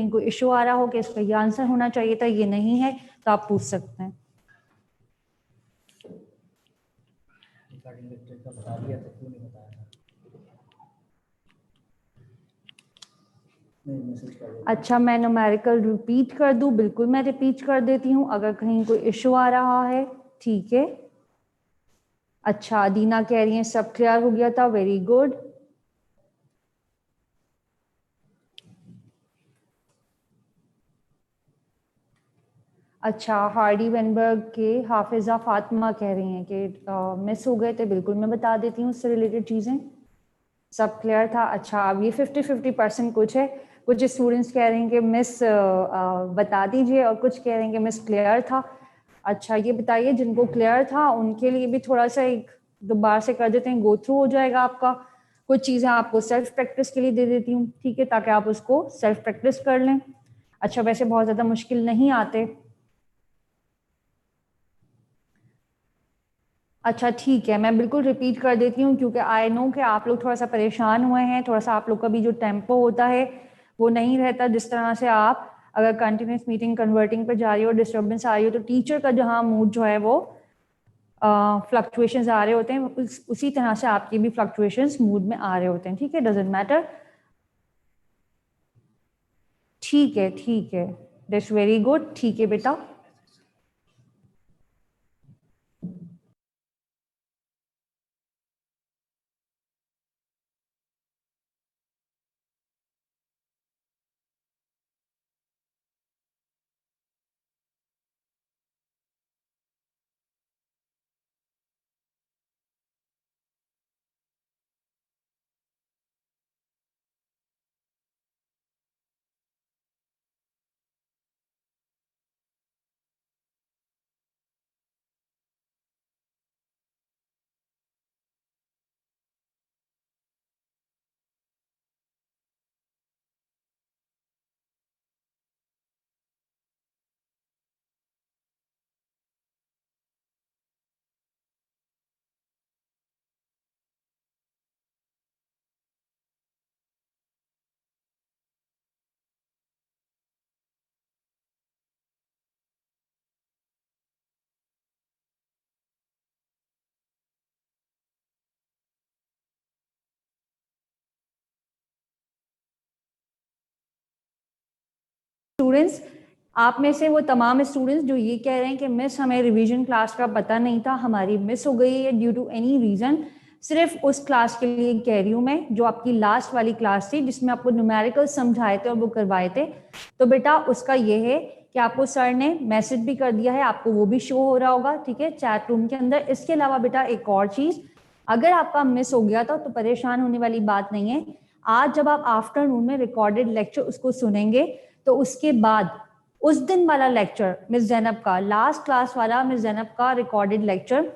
इनको इशू आ रहा हो कि इसका ये आंसर होना चाहिए था, ये नहीं है, तो आप पूछ सकते हैं। बता दिया तो क्यों नहीं बताया? अच्छा, मैं न्यूमेरिकल रिपीट कर दूं? बिल्कुल मैं रिपीट कर देती हूँ अगर कहीं कोई इशू आ रहा है, ठीक है। अच्छा, दीना कह रही है सब क्लियर हो गया था, वेरी गुड। अच्छा, हार्डी वेनबर्ग के हाफिजा फातिमा कह रही हैं कि मिस हो गए थे। बिल्कुल मैं बता देती हूँ उससे रिलेटेड चीज़ें। सब क्लियर था? अच्छा, अब ये 50-50% कुछ है। कुछ स्टूडेंट्स कह रहे हैं कि मिस बता दीजिए, और कुछ कह रहे हैं कि मिस क्लियर था। अच्छा, ये बताइए जिनको क्लियर था उनके लिए भी थोड़ा सा एक दोबारा से कर देते हैं, गो थ्रू हो जाएगा आपका। कुछ चीज़ें आपको सेल्फ प्रैक्टिस के लिए दे देती हूँ, ठीक है, ताकि आप उसको सेल्फ प्रैक्टिस कर लें। अच्छा, वैसे बहुत ज़्यादा मुश्किल नहीं आते। अच्छा ठीक है, मैं बिल्कुल रिपीट कर देती हूँ क्योंकि आई नो कि आप लोग थोड़ा सा परेशान हुए हैं। थोड़ा सा आप लोग का भी जो टेम्पो होता है वो नहीं रहता जिस तरह से आप अगर कंटिन्यूस मीटिंग कन्वर्टिंग पर जा रही हो, डिस्टर्बेंस आ रही हो, तो टीचर का जहाँ मूड जो है वो फ्लक्चुएशंस आ रहे होते हैं, उसी तरह से आपके भी फ्लक्चुएशंस मूड में आ रहे होते हैं, ठीक है, डजेंट मैटर। ठीक है, ठीक है, दैट्स वेरी गुड, ठीक है बेटा। स्टूडेंट्स, आप में से वो तमाम स्टूडेंट्स जो ये कह रहे हैं कि मिस हमें रिवीजन क्लास का पता नहीं था, हमारी मिस हो गई है ड्यू टू एनी रीज़न, सिर्फ उस क्लास के लिए कह रही हूँ मैं जो आपकी लास्ट वाली क्लास थी जिसमें आपको न्यूमेरिकल समझाए थे और वो करवाए थे। तो बेटा उसका ये है कि आपको सर ने मैसेज भी कर दिया है, आपको वो भी शो हो रहा होगा, ठीक है, चैट रूम के अंदर। इसके अलावा बेटा एक और चीज़, अगर आपका मिस हो गया था तो परेशान होने वाली बात नहीं है। आज जब आप आफ्टरनून में रिकॉर्डेड लेक्चर उसको सुनेंगे तो उसके बाद उस दिन वाला लेक्चर मिस जैनब का, लास्ट क्लास वाला मिस जैनब का रिकॉर्डेड लेक्चर,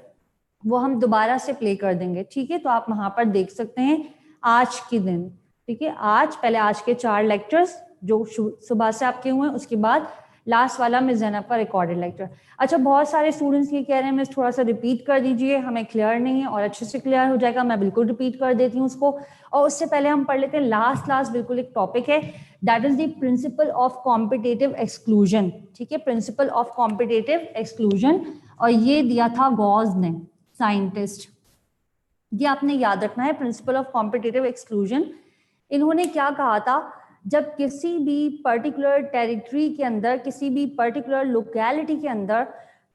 वो हम दोबारा से प्ले कर देंगे, ठीक है। तो आप वहां पर देख सकते हैं आज के दिन, ठीक है। आज पहले आज के 4 लेक्चर्स जो सुबह से आपके हुए, उसके बाद लास्ट वाला मिस जैनब का रिकॉर्डेड लेक्चर। अच्छा, बहुत सारे स्टूडेंट्स ये कह रहे हैं मिस थोड़ा सा रिपीट कर दीजिए, हमें क्लियर नहीं है, और अच्छे से क्लियर हो जाएगा। मैं बिल्कुल रिपीट कर देती हूँ उसको। और उससे पहले हम पढ़ लेते हैं लास्ट बिल्कुल एक टॉपिक है, that is the principle of competitive exclusion, ठीक है, प्रिंसिपल ऑफ कॉम्पिटेटिव एक्सक्लूजन। और ये दिया था गॉस ने, साइंटिस्ट। ये आपने याद रखना है, प्रिंसिपल ऑफ कॉम्पिटेटिव एक्सक्लूजन। इन्होंने क्या कहा था, जब किसी भी पर्टिकुलर टेरिटरी के अंदर, किसी भी पर्टिकुलर लोकेलिटी के अंदर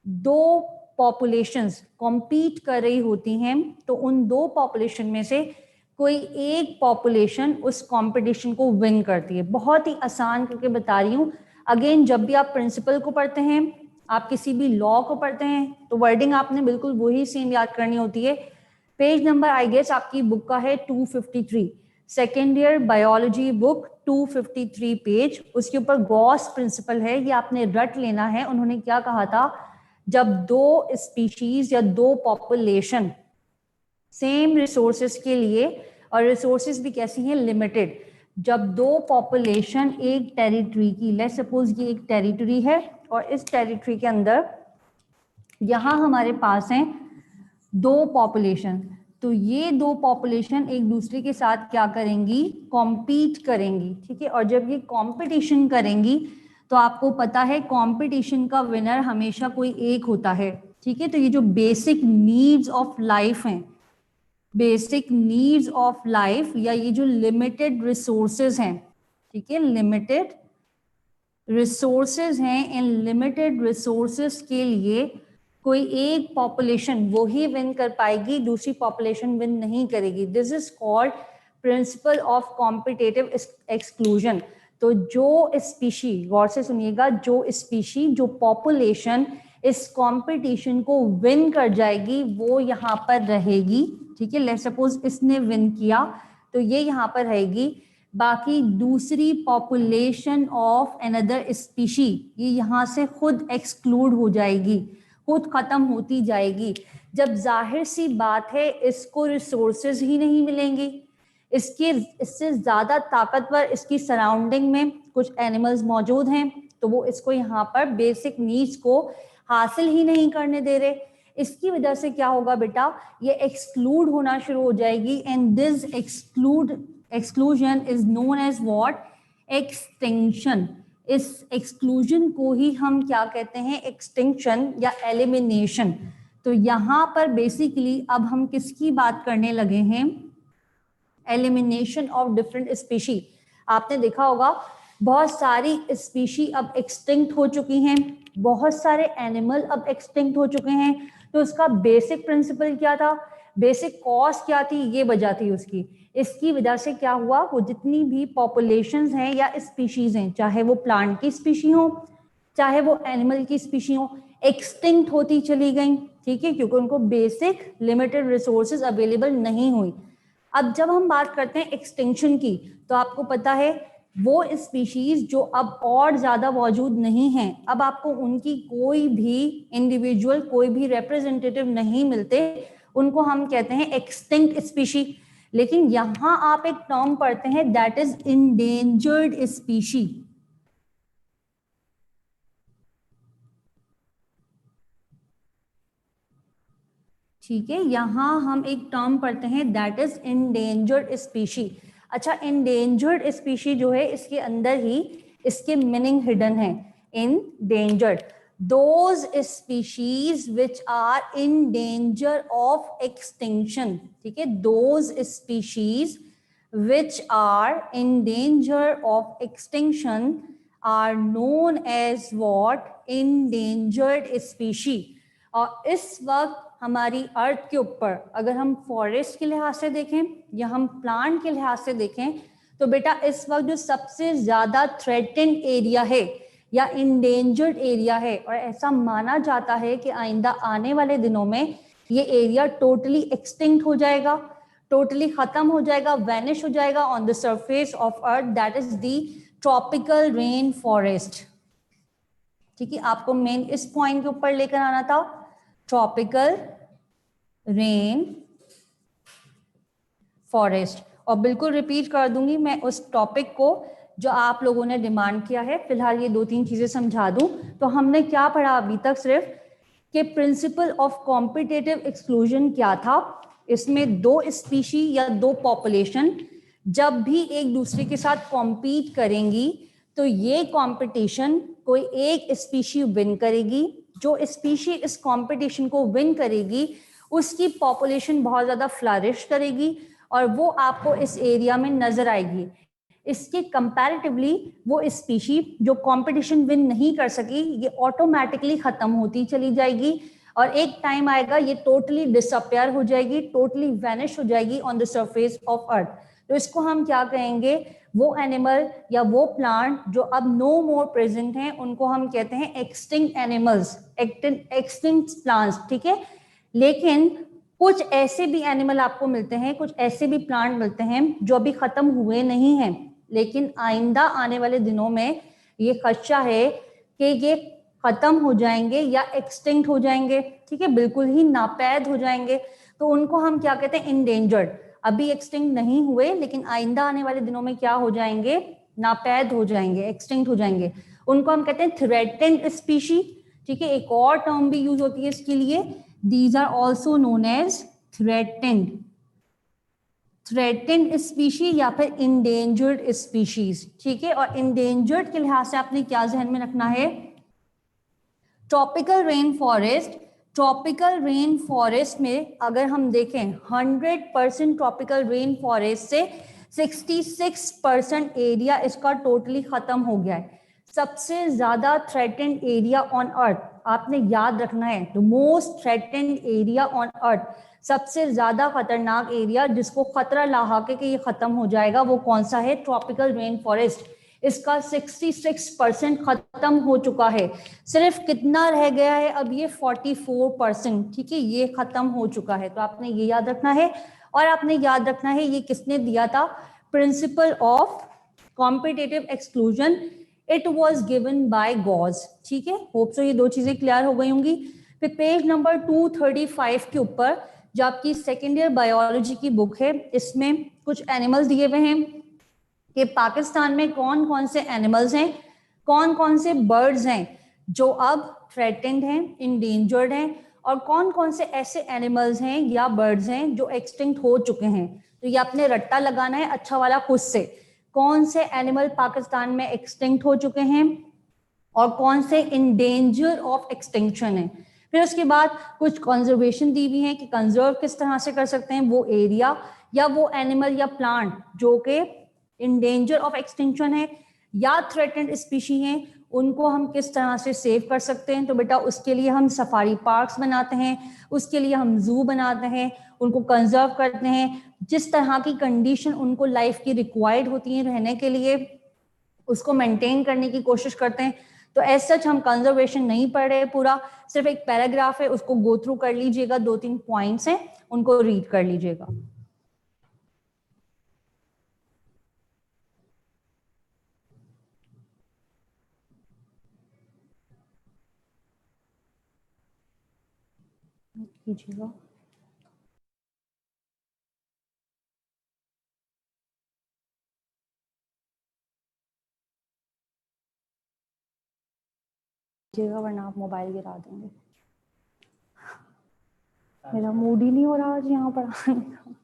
दो पॉपुलेशंस कॉम्पीट कर रही होती हैं, तो उन दो पॉपुलेशन में से कोई एक पॉपुलेशन उस कंपटीशन को विन करती है। बहुत ही आसान करके बता रही हूँ। अगेन, जब भी आप प्रिंसिपल को पढ़ते हैं, आप किसी भी लॉ को पढ़ते हैं, तो वर्डिंग आपने बिल्कुल वही सेम याद करनी होती है। पेज नंबर आई गेस आपकी बुक का है 253, second year biology book 253 page. उसके ऊपर गॉस प्रिंसिपल है, ये आपने रट लेना है। उन्होंने क्या कहा था, जब दो स्पीशीज या दो पॉपुलेशन सेम रिसोर्सेज के लिए, और रिसोर्सेज भी कैसी हैं, लिमिटेड, जब दो पॉपुलेशन एक टेरिटरी की, लेट्स सपोज ये एक टेरिटरी है और इस टेरिटरी के अंदर यहां हमारे पास हैं दो पॉपुलेशन, तो ये दो पॉपुलेशन एक दूसरे के साथ क्या करेंगी, कॉम्पीट करेंगी, ठीक है। और जब ये कॉम्पिटिशन करेंगी तो आपको पता है कॉम्पिटिशन का विनर हमेशा कोई एक होता है, ठीक है। तो ये जो बेसिक नीड्स ऑफ लाइफ हैं, बेसिक नीड्स ऑफ लाइफ या ये जो लिमिटेड रिसोर्सेज हैं, ठीक है, लिमिटेड रिसोर्सेज हैं, इन लिमिटेड रिसोर्सेज के लिए कोई एक पॉपुलेशन वो ही विन कर पाएगी, दूसरी पॉपुलेशन विन नहीं करेगी। This is called principle of competitive exclusion. तो जो स्पीशी, गौर से सुनिएगा, जो स्पीशी, जो पॉपुलेशन इस कंपटीशन को विन कर जाएगी वो यहाँ पर रहेगी, ठीक है। लेट्स सपोज इसने विन किया तो ये यहाँ पर रहेगी, बाकी दूसरी पॉपुलेशन ऑफ अनदर स्पीशी ये यहाँ से खुद एक्सक्लूड हो जाएगी, खुद खत्म होती जाएगी। जब जाहिर सी बात है इसको रिसोर्सेज ही नहीं मिलेंगी, इससे ज्यादा ताकतवर इसकी सराउंडिंग में कुछ एनिमल्स मौजूद हैं, तो वो इसको यहाँ पर बेसिक नीड्स को हासिल ही नहीं करने दे रहे। इसकी वजह से क्या होगा बेटा, ये एक्सक्लूड होना शुरू हो जाएगी। And this exclusion is known as what, extinction. इस एक्सक्लूजन को ही हम क्या कहते हैं, एक्सटिंक्शन या एलिमिनेशन। तो यहाँ पर बेसिकली अब हम किसकी बात करने लगे हैं, एलिमिनेशन ऑफ डिफरेंट स्पीशी। आपने देखा होगा बहुत सारी स्पीशी अब एक्सटिंक्ट हो चुकी हैं, बहुत सारे एनिमल अब एक्सटिंक्ट हो चुके हैं। तो उसका बेसिक प्रिंसिपल क्या था, बेसिक कॉज क्या थी, ये वजह थी उसकी। इसकी वजह से क्या हुआ, वो जितनी भी पॉपुलेशंस हैं या स्पीशीज हैं, चाहे वो प्लांट की स्पीशी हो चाहे वो एनिमल की स्पीशी हो, एक्सटिंक्ट होती चली गई, ठीक है, क्योंकि उनको बेसिक लिमिटेड रिसोर्सेज अवेलेबल नहीं हुई। अब जब हम बात करते हैं एक्सटिंक्शन की, तो आपको पता है वो स्पीशीज जो अब और ज्यादा मौजूद नहीं हैं, अब आपको उनकी कोई भी इंडिविजुअल, कोई भी रिप्रेजेंटेटिव नहीं मिलते, उनको हम कहते हैं एक्सटिंक्ट स्पीशी। लेकिन यहां आप एक टर्म पढ़ते हैं दैट इज इंडेंजर्ड स्पीशी। ठीक है, यहां हम एक टर्म पढ़ते हैं दैट इज इंडेंजर्ड स्पीशी। अच्छा, इंडेंजर्ड स्पीशी जो है इसके अंदर ही इसके मीनिंग हिडन है। Endangered, those species which are in danger of extinction, ठीक है, those species which are in danger of extinction are known as what, endangered species. और इस वक्त हमारी अर्थ के ऊपर अगर हम फॉरेस्ट के लिहाज से देखें या हम प्लांट के लिहाज से देखें, तो बेटा इस वक्त जो सबसे ज्यादा थ्रेटेंड एरिया है या इंडेंजर्ड एरिया है, और ऐसा माना जाता है कि आइंदा आने वाले दिनों में ये एरिया टोटली एक्सटिंक्ट हो जाएगा, टोटली खत्म हो जाएगा, वैनिश हो जाएगा on the surface of earth, that is the tropical rain forest. ठीक है, आपको मेन इस पॉइंट के ऊपर लेकर आना था, ट्रॉपिकल रेन फॉरेस्ट। और बिल्कुल रिपीट कर दूंगी मैं उस टॉपिक को जो आप लोगों ने डिमांड किया है। फिलहाल ये 2-3 चीजें समझा दूं। तो हमने क्या पढ़ा अभी तक, सिर्फ कि प्रिंसिपल ऑफ कॉम्पिटेटिव एक्सक्लूजन क्या था। इसमें दो स्पीशी या दो पॉपुलेशन जब भी एक दूसरे के साथ कॉम्पीट करेंगी तो ये कॉम्पिटिशन कोई एक स्पीशी विन करेगी। जो स्पीशी इस कंपटीशन को विन करेगी उसकी पॉपुलेशन बहुत ज्यादा फ्लरिश करेगी और वो आपको इस एरिया में नजर आएगी। इसके कंपैरेटिवली वो स्पीशी जो कंपटीशन विन नहीं कर सकी, ये ऑटोमेटिकली खत्म होती चली जाएगी और एक टाइम आएगा ये टोटली डिसअपियर हो जाएगी, टोटली वैनिश हो जाएगी on the surface of earth. तो इसको हम क्या कहेंगे, वो एनिमल या वो प्लांट जो अब नो मोर प्रेजेंट हैं उनको हम कहते हैं एक्सटिंक्ट एनिमल्स, एक्सटिंक्ट प्लांट्स। ठीक है, लेकिन कुछ ऐसे भी एनिमल आपको मिलते हैं, कुछ ऐसे भी प्लांट मिलते हैं जो अभी खत्म हुए नहीं हैं, लेकिन आइंदा आने वाले दिनों में ये खदशा है कि ये खत्म हो जाएंगे या एक्सटिंक्ट हो जाएंगे। ठीक है, बिल्कुल ही नापैद हो जाएंगे। तो उनको हम क्या कहते हैं, इंडेंजर्ड। अभी एक्सटिंक्ट नहीं हुए लेकिन आइंदा आने वाले दिनों में क्या हो जाएंगे, नापैद हो जाएंगे, एक्सटिंक्ट हो जाएंगे। उनको हम कहते हैं थ्रेटेंड स्पीशी। ठीक है, एक और टर्म भी यूज होती है इसके लिए, these are also known as threatened threatened species या फिर इंडेंजर्ड स्पीशीज, ठीक है। और इंडेंजर्ड के लिहाज से आपने क्या ध्यान में रखना है, tropical rain forest. Tropical rain forest में अगर हम देखें 100% ट्रॉपिकल रेन फॉरेस्ट से 66% एरिया इसका टोटली खत्म हो गया है। सबसे ज्यादा थ्रेटेंड एरिया ऑन अर्थ, आपने याद रखना है, the most threatened area on earth, सबसे ज्यादा खतरनाक एरिया जिसको खतरा लाके कि ये खत्म हो जाएगा, वो कौन सा है, ट्रॉपिकल रेन फॉरेस्ट। इसका 66% खत्म हो चुका है। सिर्फ कितना रह गया है अब, ये 44%, ठीक है, ये खत्म हो चुका है। तो आपने ये याद रखना है। और आपने याद रखना है ये किसने दिया था, principle of competitive exclusion, it was given by Gause, ठीक है। होप सो ये दो चीजें क्लियर हो गई होंगी। फिर पेज नंबर 235 के ऊपर जो आपकी सेकेंड ईयर बायोलॉजी की बुक है, इसमें कुछ एनिमल्स दिए हुए हैं कि पाकिस्तान में कौन कौन से एनिमल्स हैं, कौन कौन से बर्ड्स हैं जो अब थ्रेटेंड हैं, इंडेंजर्ड हैं, और कौन कौन से ऐसे एनिमल्स हैं या बर्ड्स हैं जो एक्सटिंक्ट हो चुके हैं। तो ये आपने रट्टा लगाना है अच्छा वाला खुद से, कौन से एनिमल पाकिस्तान में एक्सटिंक्ट हो चुके हैं और कौन से इंडेंजर ऑफ एक्सटिंक्शन है। फिर उसके बाद कुछ कंजर्वेशन दी हुई है कि कंजर्व किस तरह से कर सकते हैं वो एरिया या वो एनिमल या प्लांट जो कि इंडेंजर ऑफ एक्सटिंक्शन है या थ्रेटेंड स्पीशी हैं, उनको हम किस तरह से सेव कर सकते हैं। तो बेटा उसके लिए हम सफारी पार्क्स बनाते हैं, उसके लिए हम जू बनाते हैं, उनको कंजर्व करते हैं, जिस तरह की कंडीशन उनको लाइफ की रिक्वायर्ड होती है रहने के लिए उसको मेंटेन करने की कोशिश करते हैं। तो एज सच हम कंजर्वेशन नहीं पढ़ रहे पूरा, सिर्फ एक पैराग्राफ है, उसको गो थ्रू कर लीजिएगा, 2-3 पॉइंट्स हैं उनको रीड कर लीजिएगा। कीजिएगा। वरना आप मोबाइल गिरा देंगे। मेरा मूड ही नहीं हो रहा आज यहाँ पढ़ाने का।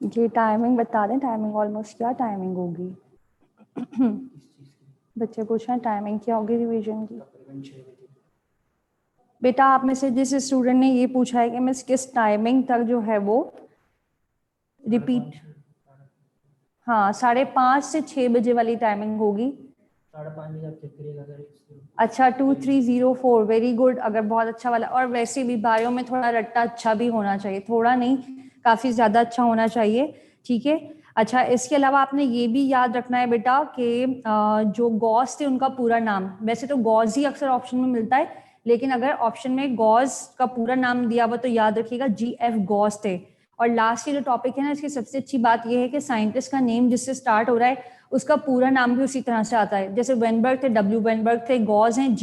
ये टाइमिंग बता दें, टाइमिंग ऑलमोस्ट क्या टाइमिंग होगी? बच्चे पूछ रहे हैं टाइमिंग क्या होगी रिवीजन की। बेटा आप में से जिस स्टूडेंट ने ये पूछा है कि मिस किस टाइमिंग तक जो है वो रिपीट, हाँ 5:30 से 6 बजे वाली टाइमिंग होगी। 5:30 बजे आप चेक करिएगा। अच्छा 2304, वेरी गुड। अगर बहुत अच्छा वाला, और वैसे भी बायो में थोड़ा रट्टा अच्छा भी होना चाहिए, थोड़ा नहीं काफ़ी ज़्यादा अच्छा होना चाहिए, ठीक है। अच्छा इसके अलावा आपने ये भी याद रखना है बेटा कि जो गॉस थे उनका पूरा नाम, वैसे तो गॉज ही अक्सर ऑप्शन में मिलता है, लेकिन अगर ऑप्शन में गॉज का पूरा नाम दिया हुआ तो याद रखिएगा GF गॉस थे। और लास्ट की जो टॉपिक है ना, इसकी सबसे अच्छी बात यह है कि साइंटिस्ट का नेम जिससे स्टार्ट हो रहा है उसका पूरा नाम भी उसी तरह से आता है। जैसे वेनबर्ग थे W वेनबर्ग थे, गॉज हैं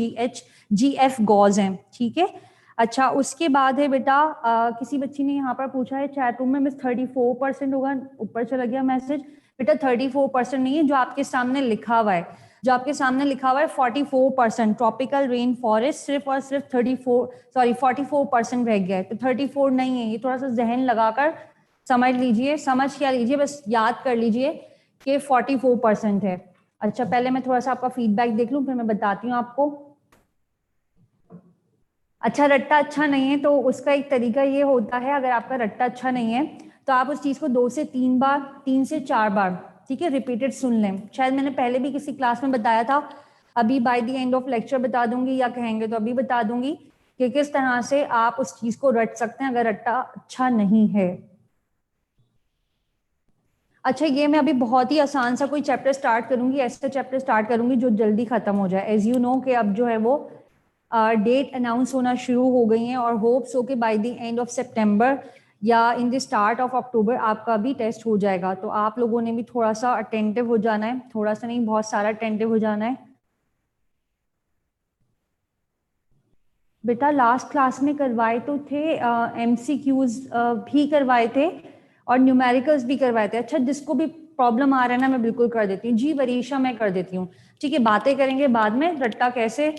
GF गॉज हैं, ठीक है। अच्छा उसके बाद है बेटा किसी बच्ची ने यहाँ पर पूछा है चैट रूम में मिस 34% होगा, ऊपर चला गया मैसेज। बेटा 34% नहीं है, जो आपके सामने लिखा हुआ है, जो आपके सामने लिखा हुआ है 44%। ट्रॉपिकल रेन फॉरेस्ट सिर्फ और सिर्फ 44% रह गया है, तो 34 नहीं है। ये थोड़ा सा जहन लगाकर समझ लीजिए, समझ क्या लीजिए, बस याद कर लीजिए कि 44% है। अच्छा पहले मैं थोड़ा सा आपका फीडबैक देख लूं, फिर मैं बताती हूँ आपको। अच्छा रट्टा अच्छा नहीं है तो उसका एक तरीका ये होता है, अगर आपका रट्टा अच्छा नहीं है तो आप उस चीज़ को 2 से 3 बार, 3 से 4 बार, ठीक है, रिपीटेड सुन लें। शायद मैंने पहले भी किसी क्लास में बताया था, अभी by the end of lecture बता दूंगी, या कहेंगे तो अभी बता दूंगी कि किस तरह से आप उस चीज़ को रट सकते हैं अगर रट्टा अच्छा नहीं है। अच्छा ये मैं अभी बहुत ही आसान सा कोई चैप्टर स्टार्ट करूंगी, ऐसा चैप्टर स्टार्ट करूंगी जो जल्दी खत्म हो जाए। एज यू नो कि अब जो है वो डेट अनाउंस होना शुरू हो गई हैं और होप्स हो कि बाय द एंड ऑफ सितंबर या in the start of October आपका भी टेस्ट हो जाएगा। तो आप लोगों ने भी थोड़ा सा अटेंटिव हो जाना है, थोड़ा सा नहीं बहुत सारा अटेंटिव हो जाना है। बेटा लास्ट क्लास में करवाए तो थे, MCQs भी करवाए थे और न्यूमेरिकल्स भी करवाए थे। अच्छा, जिसको भी प्रॉब्लम आ रहा है ना, मैं बिल्कुल कर देती हूँ जी। वरीशा मैं कर देती हूँ, ठीक है। बातें करेंगे बाद में, रट्टा कैसे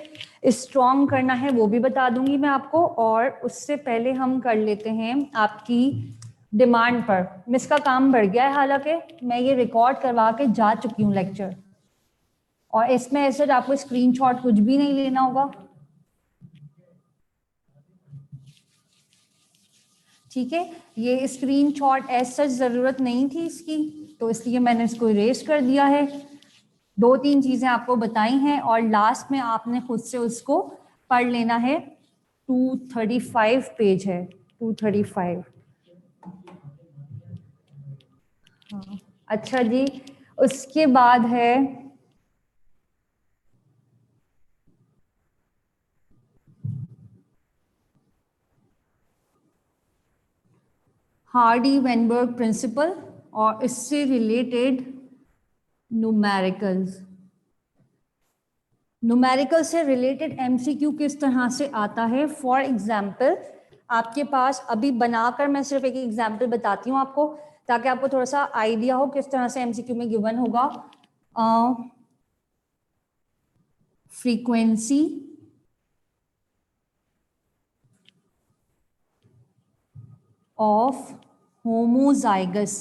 स्ट्रॉन्ग करना है वो भी बता दूंगी मैं आपको। और उससे पहले हम कर लेते हैं आपकी डिमांड पर। मिस का काम बढ़ गया है, हालांकि मैं ये रिकॉर्ड करवा के जा चुकी हूँ लेक्चर, और इसमें ऐसे आपको स्क्रीनशॉट कुछ भी नहीं लेना होगा, ठीक है। ये स्क्रीनशॉट एज सच जरूरत नहीं थी इसकी, तो इसलिए मैंने इसको इरेज कर दिया है। 2-3 चीजें आपको बताई हैं और लास्ट में आपने खुद से उसको पढ़ लेना है। 235 पेज है, 235। हाँ, अच्छा जी। उसके बाद है हार्डी वेनबर्ग प्रिंसिपल और इससे रिलेटेड न्यूमेरिकल्स। न्यूमेरिकल से रिलेटेड MCQ किस तरह से आता है? फॉर एग्जाम्पल आपके पास अभी बनाकर मैं सिर्फ एक एग्जाम्पल बताती हूँ आपको, ताकि आपको थोड़ा सा आइडिया हो किस तरह से MCQ में गिवन होगा। Frequency of homozygous,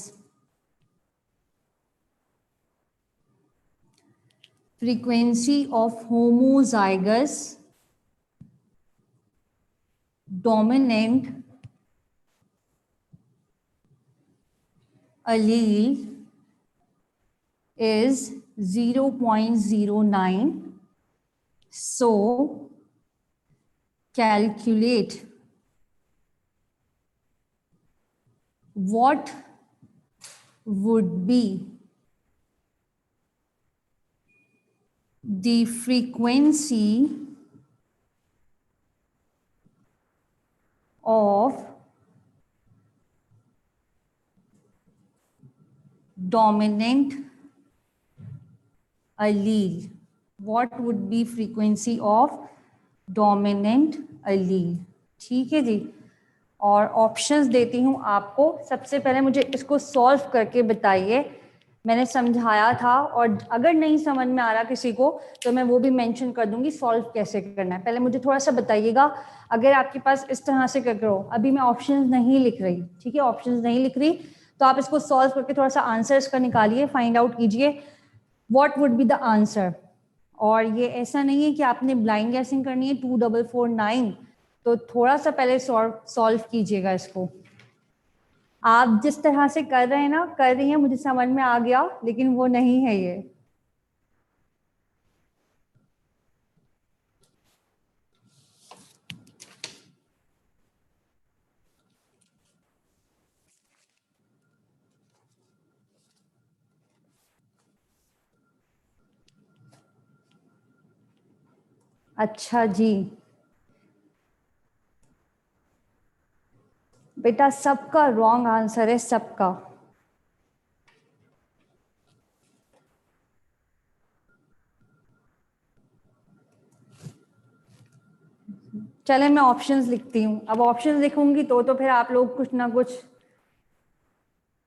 frequency of homozygous dominant allele is 0.09. So calculate what would be the frequency of dominant allele. What would be frequency of dominant allele? ठीक है जी। और ऑप्शंस देती हूँ आपको। सबसे पहले मुझे इसको सॉल्व करके बताइए। मैंने समझाया था, और अगर नहीं समझ में आ रहा किसी को तो मैं वो भी मेंशन कर दूंगी सॉल्व कैसे करना है। पहले मुझे थोड़ा सा बताइएगा, अगर आपके पास इस तरह से कर रहे हो, अभी मैं ऑप्शंस नहीं लिख रही, ठीक है, ऑप्शंस नहीं लिख रही, तो आप इसको सॉल्व करके थोड़ा सा आंसर इसका निकालिए, फाइंड आउट कीजिए what would be the answer. और ये ऐसा नहीं है कि आपने ब्लाइंड गैसिंग करनी है 2449, तो थोड़ा सा पहले सॉल्व कीजिएगा इसको। आप जिस तरह से कर रहे हैं ना, कर रही हैं, मुझे समझ में आ गया, लेकिन वो नहीं है ये। अच्छा जी, बेटा सबका रॉन्ग आंसर है, सबका। चले मैं ऑप्शंस लिखती हूँ। अब ऑप्शंस लिखूंगी तो फिर आप लोग कुछ ना कुछ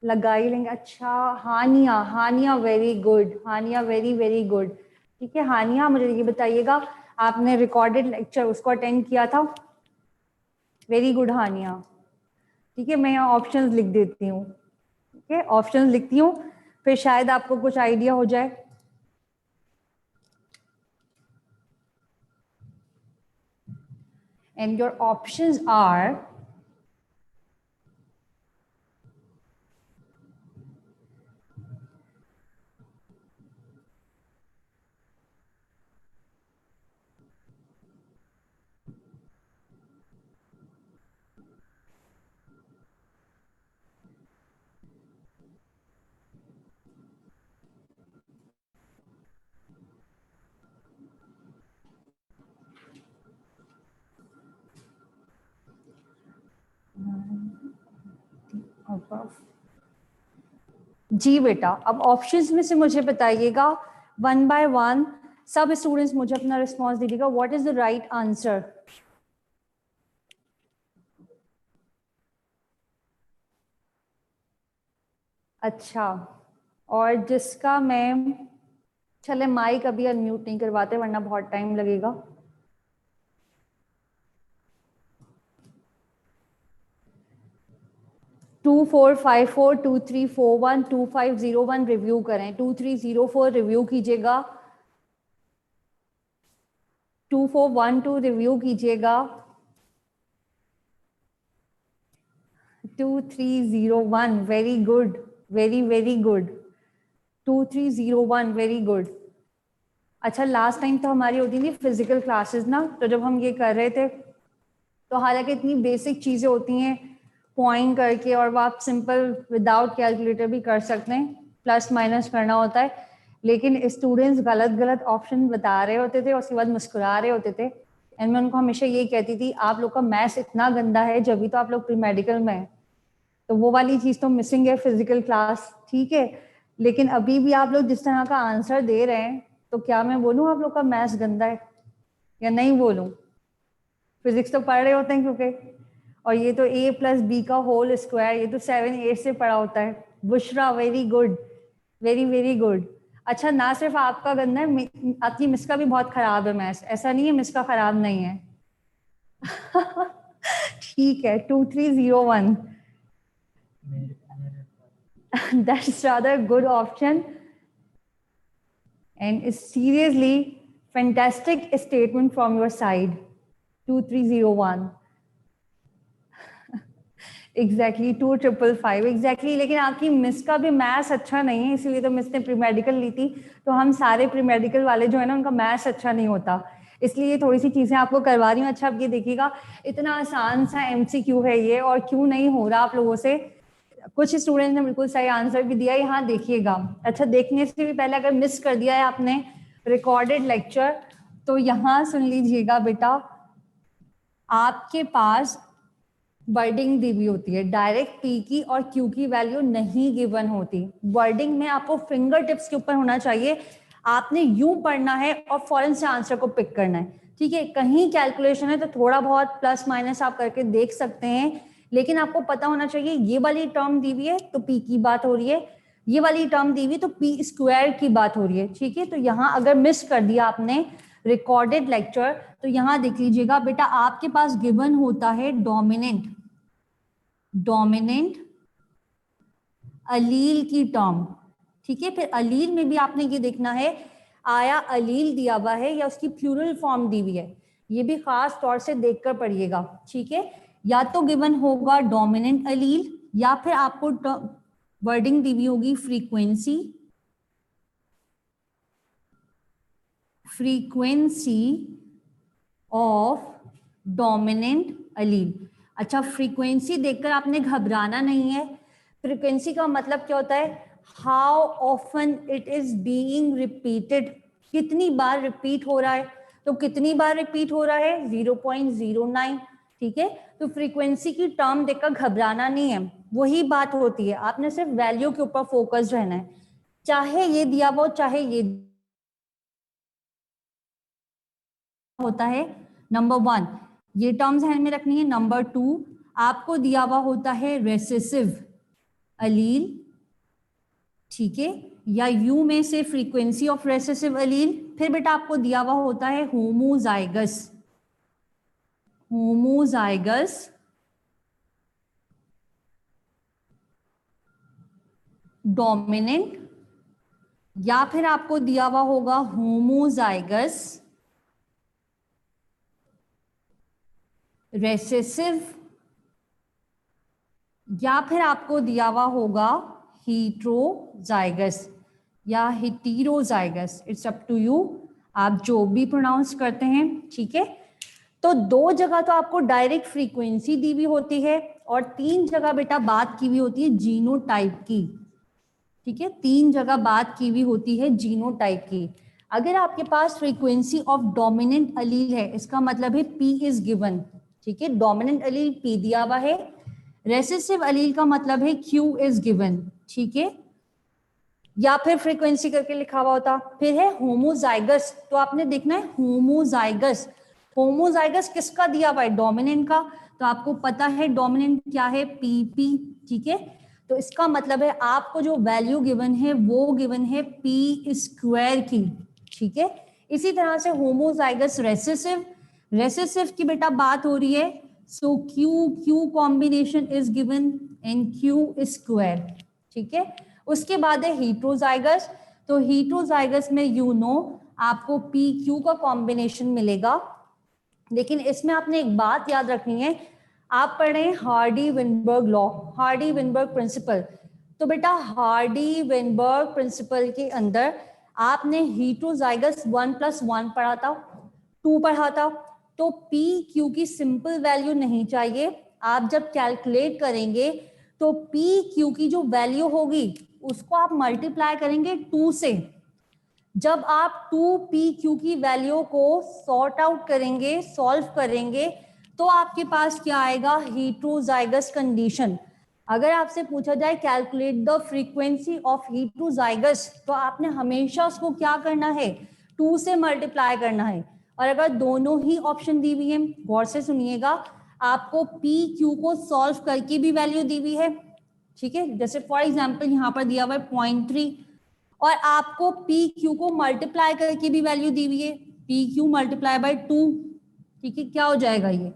लगा ही लेंगे। अच्छा, हानिया, हानिया वेरी गुड, हानिया वेरी वेरी गुड। ठीक है हानिया, मुझे ये बताइएगा, आपने रिकॉर्डेड लेक्चर उसको अटेंड किया था? वेरी गुड हानिया। ठीक है, मैं यहाँ ऑप्शंस लिख देती हूँ। ठीक है, ऑप्शंस लिखती हूँ, फिर शायद आपको कुछ आइडिया हो जाए। And your options are जी बेटा, अब ऑप्शंस में से मुझे बताइएगा वन बाय वन, सब स्टूडेंट्स मुझे अपना रिस्पॉन्स दीजिएगा, what is the right answer. अच्छा, और जिसका मैम, चले माइक अभी अनम्यूट नहीं करवाते वरना बहुत टाइम लगेगा। टू 454 2341 2501 रिव्यू करें, 2304 रिव्यू कीजिएगा, 2412 रिव्यू कीजिएगा, 2301 very good, very very good, 2301 very good. अच्छा, लास्ट टाइम तो हमारी होती थी फिजिकल क्लासेस ना, तो जब हम ये कर रहे थे तो हालांकि इतनी बेसिक चीज़ें होती हैं पॉइंट करके, और वो आप सिंपल विदाउट कैलकुलेटर भी कर सकते हैं, प्लस माइनस करना होता है, लेकिन स्टूडेंट्स गलत गलत ऑप्शन बता रहे होते थे और उसके बाद मुस्कुरा रहे होते थे। एंड मैं उनको हमेशा ये कहती थी, आप लोग का मैथ्स इतना गंदा है जब भी तो आप लोग प्री मेडिकल में है, तो वो वाली चीज़ तो मिसिंग है फिजिकल क्लास, ठीक है। लेकिन अभी भी आप लोग जिस तरह का आंसर दे रहे हैं, तो क्या मैं बोलूँ आप लोग का मैथ्स गंदा है या नहीं बोलूँ? फिजिक्स तो पढ़ रहे होते हैं क्योंकि, और ये तो a प्लस बी का होल स्क्वायर, ये तो 7 8 से पढ़ा होता है। Bushra very good, very very good. अच्छा, ना सिर्फ आपका गंदा है, आपकी मिस का भी बहुत खराब है मैथ्स, ऐसा नहीं है मिस का खराब नहीं है। ठीक है, 2301, that's rather good option and is seriously fantastic statement from your side, 2301 exactly 2555 exactly. लेकिन आपकी मिस का भी मैथ्स अच्छा नहीं है, इसीलिए तो मिस ने प्री मेडिकल ली थी, तो हम सारे प्री मेडिकल वाले जो है ना उनका मैथ्स अच्छा नहीं होता, इसलिए थोड़ी सी चीज़ें आपको करवा रही हूँ। अच्छा, आप ये देखिएगा, इतना आसान सा MCQ है ये, और क्यों नहीं हो रहा आप लोगों से। कुछ स्टूडेंट ने बिल्कुल सही आंसर भी दिया, यहाँ देखिएगा। अच्छा, देखने से भी पहले अगर मिस कर दिया है आपने रिकॉर्डेड लेक्चर, तो यहाँ सुन लीजिएगा बेटा, आपके पास वर्डिंग दी हुई होती है, डायरेक्ट P की और Q की वैल्यू नहीं गिवन होती। वर्डिंग में आपको फिंगर टिप्स के ऊपर होना चाहिए, आपने यूं पढ़ना है और फौरन से आंसर को पिक करना है, ठीक है। कहीं कैलकुलेशन है तो थोड़ा बहुत प्लस माइनस आप करके देख सकते हैं, लेकिन आपको पता होना चाहिए ये वाली टर्म दी हुई है तो P की बात हो रही है, ये वाली टर्म दी हुई तो P स्क्वायर की बात हो रही है, ठीक है। तो यहाँ अगर मिस कर दिया आपने रिकॉर्डेड लेक्चर, तो यहाँ देख लीजिएगा बेटा, आपके पास गिवन होता है डोमिनेंट, डोमिनेंट अलील की टर्म, ठीक है। फिर अलील में भी आपने ये देखना है, आया अलील दिया हुआ है या उसकी प्लूरल फॉर्म दी हुई है, ये भी खास तौर से देखकर पढ़िएगा, ठीक है। या तो गिवन होगा डोमिनेंट अलील, या फिर आपको वर्डिंग दी हुई होगी फ्रीक्वेंसी, फ्रीक्वेंसी ऑफ डोमिनेंट अलील। अच्छा, फ्रीक्वेंसी देखकर आपने घबराना नहीं है। फ्रीक्वेंसी का मतलब क्या होता है, how often it is being repeated, कितनी बार रिपीट हो रहा है, तो कितनी बार रिपीट हो रहा है 0.09, ठीक है। तो फ्रीक्वेंसी की टर्म देखकर घबराना नहीं है, वही बात होती है, आपने सिर्फ वैल्यू के ऊपर फोकस रहना है, चाहे ये दिया वो चाहे ये होता है। नंबर 1 ये टर्म्स ध्यान में रखनी है। नंबर 2 आपको दिया हुआ होता है रेसेसिव अलील, ठीक है, या यू में से फ्रीक्वेंसी ऑफ रेसेसिव अलील। फिर बेटा आपको दिया हुआ होता है होमोजाइगस, होमोजाइगस डोमिनेंट, या फिर आपको दिया हुआ होगा होमोजाइगस रेसेसिव, या फिर आपको दिया हुआ होगा हीट्रोजाइगस या heterozygous, it's up to you, आप जो भी प्रोनाउंस करते हैं, ठीक है। तो 2 जगह तो आपको डायरेक्ट फ्रीक्वेंसी दी हुई होती है, और 3 जगह बेटा बात की हुई होती है जीनोटाइप की, ठीक है। 3 जगह बात की हुई होती है जीनोटाइप की। अगर आपके पास फ्रीक्वेंसी ऑफ डोमिनेंट अलील है, इसका मतलब है P इज गिवन, ठीक है, डोमिनेंट अलील P दिया हुआ है। रेसेसिव अलील का मतलब है Q इज गिवन, ठीक है। या फिर फ्रीक्वेंसी करके लिखा हुआ होता। फिर है होमोजाइगस, तो आपने देखना है होमोजाइगस। होमोजाइगस किसका दिया हुआ है? डोमिनेंट का। तो आपको पता है डोमिनेंट क्या है? पीपी, ठीक है। तो इसका मतलब है आपको जो वैल्यू गिवन है वो गिवन है पी स्क्वायर की, ठीक है। इसी तरह से होमोजाइगस रेसेसिव, रेसेसिव की बेटा बात हो रही है, so Q Q combination is given in Q square, ठीक है। उसके बाद है हीट्रोजाइगस, तो हीट्रोजाइगस में यू नो आपको पी क्यू का कॉम्बिनेशन मिलेगा। लेकिन इसमें आपने एक बात याद रखनी है, आप पढ़े Hardy Weinberg law, Hardy Weinberg principle. तो बेटा हार्डी विनबर्ग प्रिंसिपल के अंदर आपने हीट्रोजाइगस 1+1 पढ़ा था, 2 पढ़ा था। तो पी क्यू की सिंपल वैल्यू नहीं चाहिए, आप जब कैलकुलेट करेंगे तो पी क्यू की जो वैल्यू होगी उसको आप मल्टीप्लाई करेंगे 2 से। जब आप 2pq की वैल्यू को सॉर्ट आउट करेंगे, सॉल्व करेंगे, तो आपके पास क्या आएगा? Heterozygous condition. अगर आपसे पूछा जाए calculate the frequency of heterozygous, तो आपने हमेशा उसको क्या करना है? 2 से मल्टीप्लाई करना है। और अगर दोनों ही ऑप्शन दी हुई है, गौर से सुनिएगा, आपको पी क्यू को सॉल्व करके भी वैल्यू दी हुई है, ठीक है। जैसे फॉर एग्जाम्पल यहाँ पर दिया हुआ है 0.3, और आपको पी क्यू को मल्टीप्लाई करके भी वैल्यू दी हुई है, पी क्यू मल्टीप्लाई बाई 2, ठीक है। क्या हो जाएगा? ये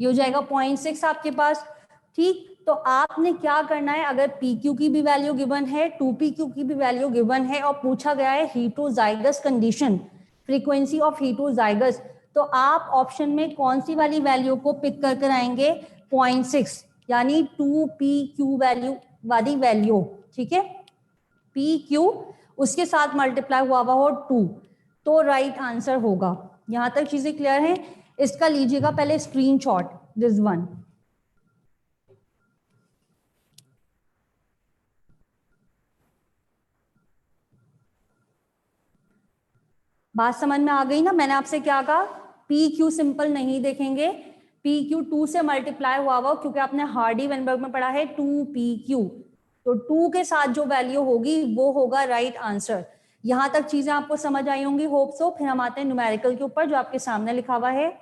हो जाएगा 0.6 आपके पास, ठीक। तो आपने क्या करना है, अगर पी क्यू की भी वैल्यू गिवन है, 2pq की भी वैल्यू गिवन है, और पूछा गया है heterozygous condition, frequency of heterozygous, तो आप ऑप्शन में कौन सी वाली वैल्यू को पिक कर कर आएंगे? 0.6, यानी 2pq वैल्यू वाली वैल्यू, ठीक है। पी क्यू उसके साथ मल्टीप्लाई हुआ हो 2, तो राइट आंसर होगा। यहां तक चीजें क्लियर हैं? इसका लीजिएगा पहले स्क्रीनशॉट, दिस वन। बात समझ में आ गई ना? मैंने आपसे क्या कहा, पी क्यू सिंपल नहीं देखेंगे, पी क्यू 2 से मल्टीप्लाई हुआ हुआ, क्योंकि आपने हार्डी वेनबर्ग में पढ़ा है 2pq, तो 2 के साथ जो वैल्यू होगी वो होगा राइट आंसर। यहां तक चीजें आपको समझ आई होंगी, होप सो। फिर हम आते हैं न्यूमेरिकल के ऊपर, जो आपके सामने लिखा हुआ है।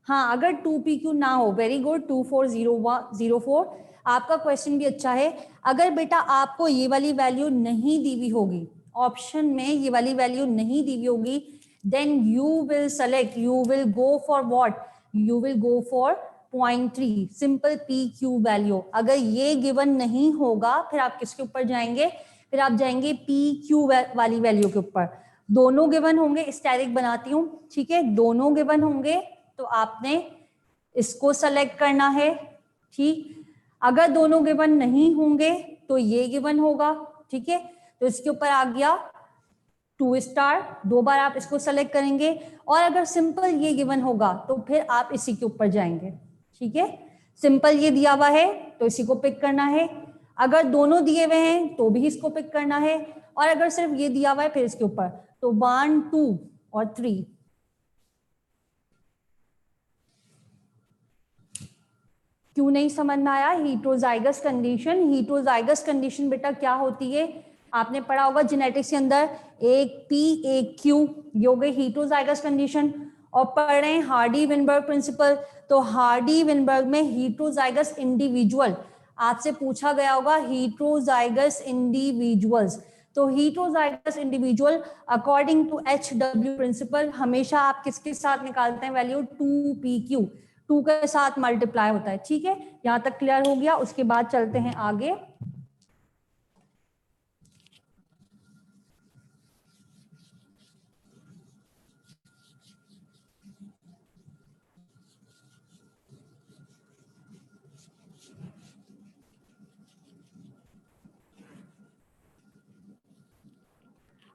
हाँ, अगर 2pq ना हो, वेरी गुड, 2404, आपका क्वेश्चन भी अच्छा है। अगर बेटा आपको ये वाली वैल्यू नहीं दी हुई होगी, ऑप्शन में ये वाली वैल्यू नहीं दी हुई होगी, then you will select, you will go for what? You will go for 0.3 simple P Q value. अगर ये गिवन नहीं होगा, फिर आप किसके ऊपर जाएंगे? फिर आप जाएंगे पी क्यू वाली वैल्यू के ऊपर। दोनों गिवन होंगे, स्टैटिक बनाती हूँ, ठीक है। दोनों गिवन होंगे तो आपने इसको सेलेक्ट करना है, ठीक। अगर दोनों गिवन नहीं होंगे तो ये गिवन होगा, ठीक है। तो इसके ऊपर आ गया 2 स्टार, 2 बार आप इसको सेलेक्ट करेंगे। और अगर सिंपल ये गिवन होगा तो फिर आप इसी के ऊपर जाएंगे, ठीक है। सिंपल ये दिया हुआ है तो इसी को पिक करना है, अगर दोनों दिए हुए हैं तो भी इसको पिक करना है, और अगर सिर्फ ये दिया हुआ है फिर इसके ऊपर। तो 1, 2 और 3। क्यों नहीं समझ में आया? हीट्रोजाइगस कंडीशन, हीट्रोजाइगस कंडीशन बेटा क्या होती है? आपने पढ़ा होगा जेनेटिक्स के अंदर, एक पी एक क्यू, ये हो गई हीट्रोजाइगस कंडीशन। और पढ़ रहे हैं हार्डी विनबर्ग प्रिंसिपल, तो हार्डी विनबर्ग में हीट्रोजाइगस इंडिविजुअल, आपसे पूछा गया होगा हीट्रोजाइगस इंडिविजुअल्स, तो heterozygous individual according to HW principle हमेशा आप किसके साथ निकालते हैं वैल्यू? 2pq, 2 के साथ मल्टीप्लाई होता है, ठीक है। यहां तक क्लियर हो गया? उसके बाद चलते हैं आगे।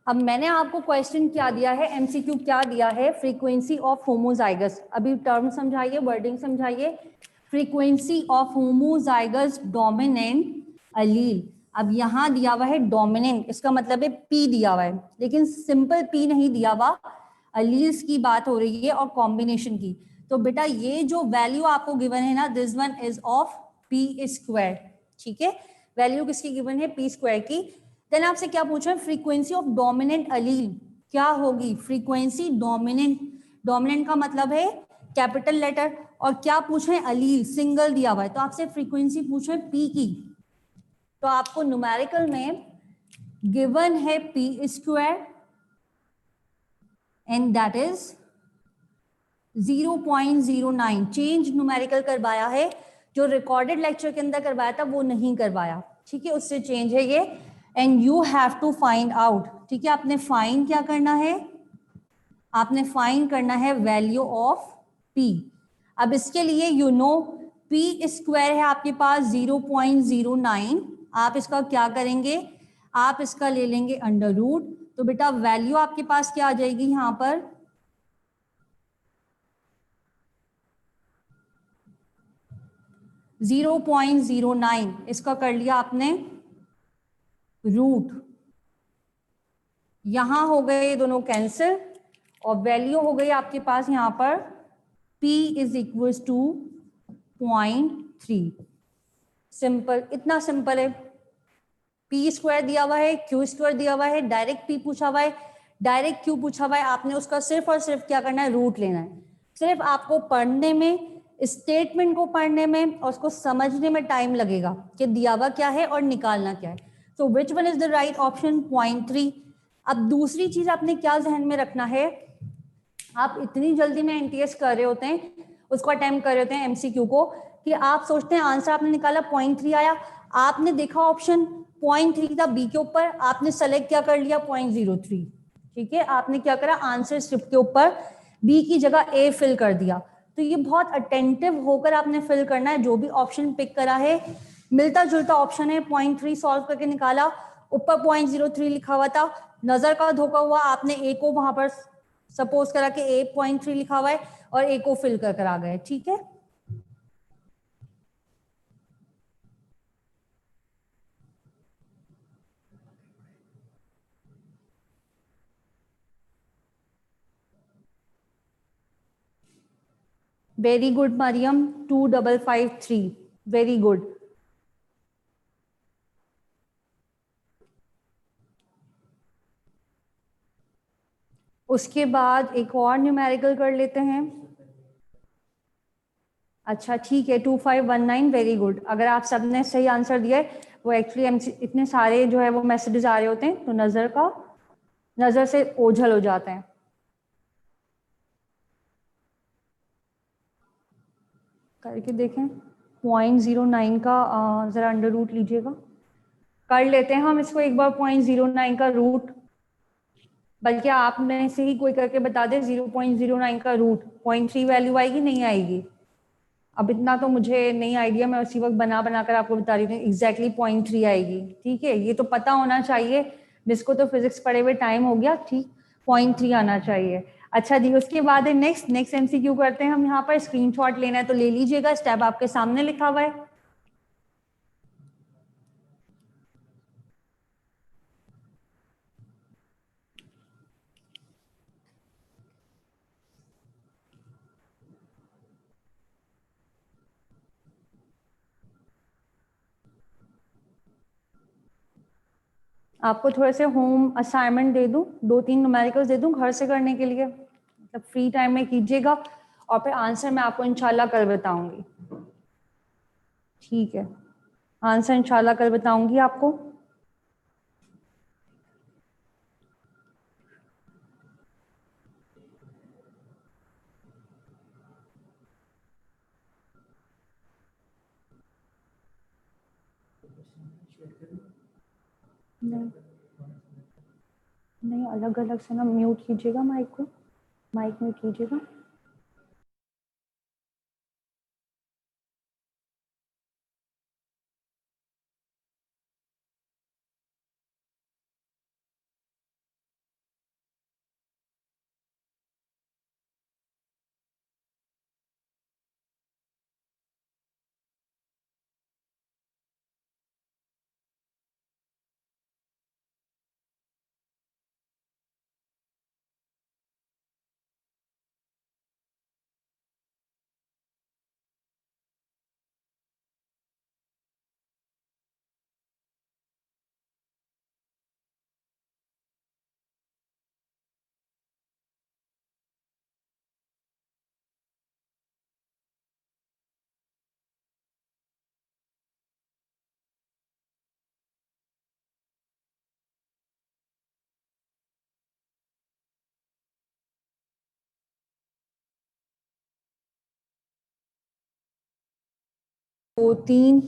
अब मैंने आपको क्वेश्चन क्या दिया है, एमसीक्यू क्या दिया है? Frequency of homozygous. अभी टर्म समझाइए, वर्डिंग समझाइए। फ्रीक्वेंसी ऑफ होमोजाइगस डोमिनेंट अलील। अब यहाँ दिया हुआ है डोमिनेंट, इसका मतलब है पी दिया हुआ है, लेकिन सिंपल पी नहीं दिया हुआ, अलील्स की बात हो रही है और कॉम्बिनेशन की। तो बेटा ये जो वैल्यू आपको गिवन है ना, this one is of P square, ठीक है। वैल्यू किसकी गिवन है? पी स्क्वायर की। देन आपसे क्या पूछा है, फ्रीक्वेंसी ऑफ डोमिनेंट अलील क्या होगी, फ्रीक्वेंसी डोमिनेंट, डोमिनेंट का मतलब है कैपिटल लेटर, और क्या पूछे अलील सिंगल दिया हुआ है, तो आपसे फ्रीक्वेंसी पूछे पी की, तो आपको न्यूमेरिकल में गिवन है P square and that is 0.09, change numerical करवाया है, जो रिकॉर्डेड लेक्चर के अंदर करवाया था वो नहीं करवाया, ठीक है, उससे चेंज है ये, and you have to find out, ठीक है, आपने फाइंड क्या करना है, आपने फाइंड करना है वैल्यू ऑफ पी। अब इसके लिए यू नो पी स्क्वायर है आपके पास 0.09, आप इसका क्या करेंगे, आप इसका ले लेंगे अंडर रूट, तो बेटा वैल्यू आपके पास क्या आ जाएगी यहां पर 0.09, इसका कर लिया आपने रूट, यहां हो गए ये दोनों कैंसिल, और वैल्यू हो गई आपके पास यहां पर P is equal to 0.3, simple, इतना सिंपल है। पी स्क्वायर दिया हुआ है, क्यू स्क्वायर दिया हुआ है, डायरेक्ट पी पूछा हुआ है, डायरेक्ट क्यू पूछा हुआ है, आपने उसका सिर्फ और सिर्फ क्या करना है, रूट लेना है। सिर्फ आपको पढ़ने में, स्टेटमेंट को पढ़ने में और उसको समझने में टाइम लगेगा कि दिया हुआ क्या है और निकालना क्या है। So which one is the right option, 0.3। अब दूसरी चीज आपने क्या ध्यान में रखना है, आप इतनी जल्दी में एनटीएस कर रहे होते हैं, उसको अटेम्प्ट कर रहे होते हैं एमसीक्यू को, कि आप सोचते हैं आंसर आपने निकाला 0.3 आया, आपने देखा ऑप्शन 0.3 था बी के ऊपर, आपने सेलेक्ट क्या कर लिया 0.03, ठीक है, आपने क्या करा आंसर स्क्रिप्ट के ऊपर बी की जगह ए फिल कर दिया। तो ये बहुत अटेंटिव होकर आपने फिल करना है, जो भी ऑप्शन पिक करा है मिलता जुलता ऑप्शन है, 0.3 सॉल्व करके निकाला, ऊपर 0.03 लिखा हुआ था, नजर का धोखा हुआ, आपने ए को वहां पर सपोज करा कि 8.3 लिखा हुआ है और ए को फिल कर आ गए, ठीक है। Very good Mariam, 2553, very good. उसके बाद एक और न्यूमेरिकल कर लेते हैं। अच्छा ठीक है, 2519, वेरी गुड। अगर आप सबने सही आंसर दिया है, वो एक्चुअली इतने सारे जो है वो मैसेजेस आ रहे होते हैं, तो नजर से ओझल हो जाते हैं। करके देखें 0.09 का जरा अंडर रूट लीजिएगा, कर लेते हैं हम इसको एक बार 0.09 का रूट, बल्कि आप में से ही कोई करके बता दे 0.09 का रूट 0.3 वैल्यू आएगी नहीं आएगी। अब इतना तो मुझे नहीं आइडिया, मैं उसी वक्त बना बना कर आपको बता रही हूँ, एग्जैक्टली 0.3 आएगी, ठीक है, ये तो पता होना चाहिए, जिसको तो फिजिक्स पढ़े हुए टाइम हो गया, ठीक, 0.3 आना चाहिए। अच्छा जी, उसके बाद नेक्स्ट एमसीक्यू करते हैं हम, यहाँ पर स्क्रीनशॉट लेना है तो ले लीजिएगा, स्टेप आपके सामने लिखा हुआ है। आपको थोड़े से होम असाइनमेंट दे दूं, 2-3 न्यूमेरिकल्स दे दूं घर से करने के लिए, मतलब फ्री टाइम में कीजिएगा, और फिर आंसर मैं आपको इंशाल्लाह कल बताऊंगी, ठीक है, आंसर इंशाल्लाह कल बताऊंगी आपको। नहीं नहीं, अलग अलग से ना म्यूट कीजिएगा माइक को, माइक म्यूट कीजिएगा। तो 3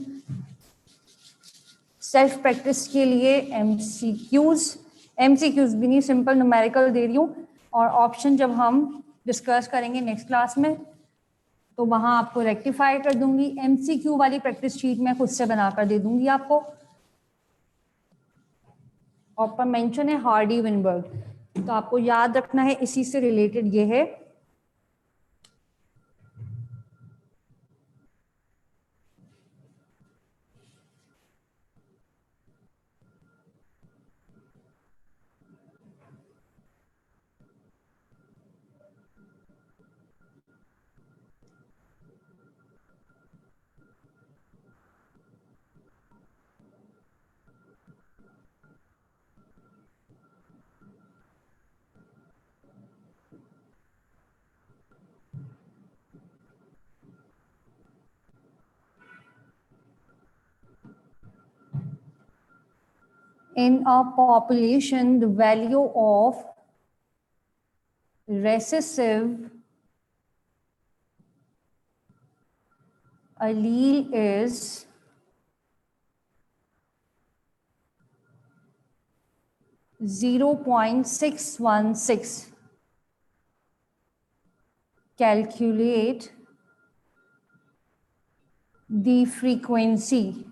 सेल्फ प्रैक्टिस के लिए एमसीक्यूज भी नहीं, सिंपल न्यूमेरिकल दे रही हूँ, और ऑप्शन जब हम डिस्कस करेंगे नेक्स्ट क्लास में तो वहां आपको रेक्टिफाई कर दूंगी। एमसीक्यू वाली प्रैक्टिस शीट मैं खुद से बनाकर दे दूंगी आपको। और पर मेंशन है हार्डी विनबर्ग, तो आपको याद रखना है, इसी से रिलेटेड ये है। In a population, the value of recessive allele is 0.616. Calculate the frequency.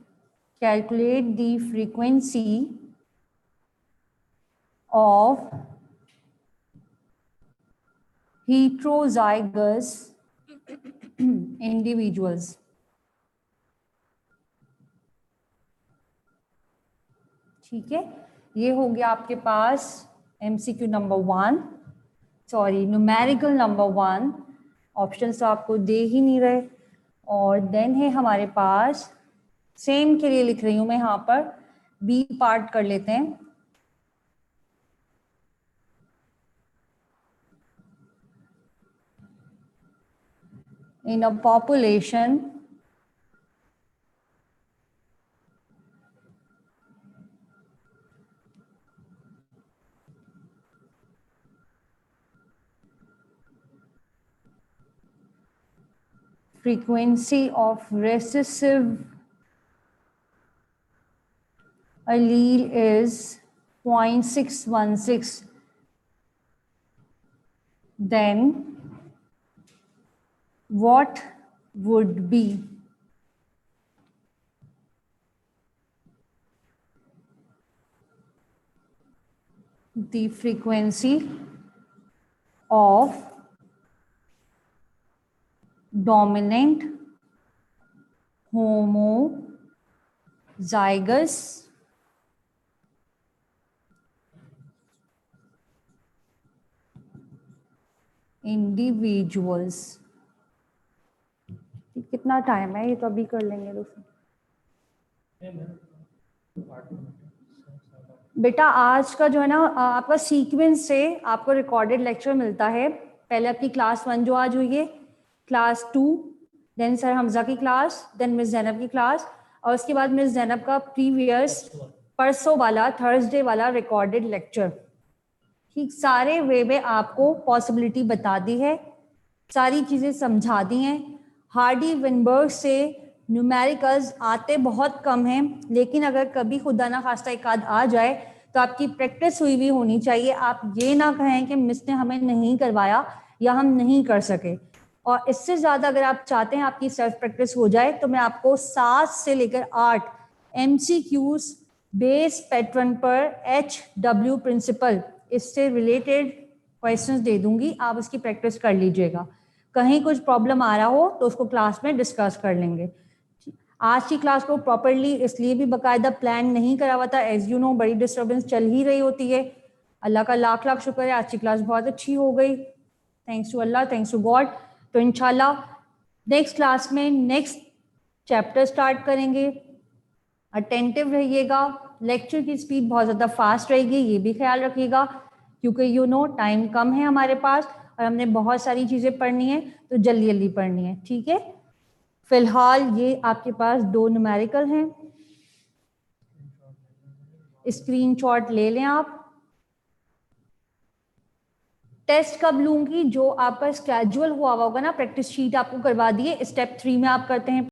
Calculate the frequency of heterozygous individuals. ठीक है, ये हो गया आपके पास MCQ number 1, sorry numerical number 1। Options तो आपको दे ही नहीं रहे। और देन है हमारे पास, सेम के लिए लिख रही हूं मैं यहाँ पर, बी पार्ट कर लेते हैं। In a population, frequency of recessive allele is 0.616, then what would be the frequency of dominant homozygous individuals? कितना टाइम है, ये तो अभी कर लेंगे दोस्तों। बेटा आज का जो है ना आपका सीक्वेंस से आपको रिकॉर्डेड लेक्चर मिलता है। पहले आपकी क्लास 1 जो आज हुई है, क्लास 2, देन सर हमजा की क्लास, देन मिस जैनब की क्लास, और उसके बाद मिस जैनब का प्रीवियस परसों वाला थर्सडे वाला रिकॉर्डेड लेक्चर। ठीक, सारे वे में आपको पॉसिबिलिटी बता दी है, सारी चीज़ें समझा दी हैं। हार्डी विनबर्ग से न्यूमेरिकल्स आते बहुत कम हैं, लेकिन अगर कभी खुदा ना खास्ता एक आध आ जाए तो आपकी प्रैक्टिस हुई भी होनी चाहिए। आप ये ना कहें कि मिस ने हमें नहीं करवाया या हम नहीं कर सके। और इससे ज़्यादा अगर आप चाहते हैं आपकी सेल्फ प्रैक्टिस हो जाए तो मैं आपको 7 से लेकर 8 MCQs बेस पैटर्न पर HW प्रिंसिपल, इससे रिलेटेड क्वेश्चंस दे दूंगी, आप उसकी प्रैक्टिस कर लीजिएगा। कहीं कुछ प्रॉब्लम आ रहा हो तो उसको क्लास में डिस्कस कर लेंगे। आज की क्लास को प्रॉपरली इसलिए भी बाकायदा प्लान नहीं करा हुआ था, एज यू नो बड़ी डिस्टर्बेंस चल ही रही होती है। अल्लाह का लाख लाख शुक्र है, आज की क्लास बहुत अच्छी हो गई, thanks to Allah, thanks to God. तो इंशाल्लाह नेक्स्ट क्लास में नेक्स्ट चैप्टर स्टार्ट करेंगे। अटेंटिव रहिएगा, लेक्चर की स्पीड बहुत ज़्यादा फास्ट रहेगी, ये भी ख्याल रखिएगा, क्योंकि यू नो टाइम कम है हमारे पास और हमने बहुत सारी चीज़ें पढ़नी है, तो जल्दी जल्दी पढ़नी है। ठीक है, फिलहाल ये आपके पास 2 न्यूमेरिकल हैं, स्क्रीनशॉट ले लें आप। टेस्ट कब लूंगी, जो आपका स्केड्यूल हुआ होगा ना, प्रैक्टिस शीट आपको करवा दिए, स्टेप 3 में आप करते हैं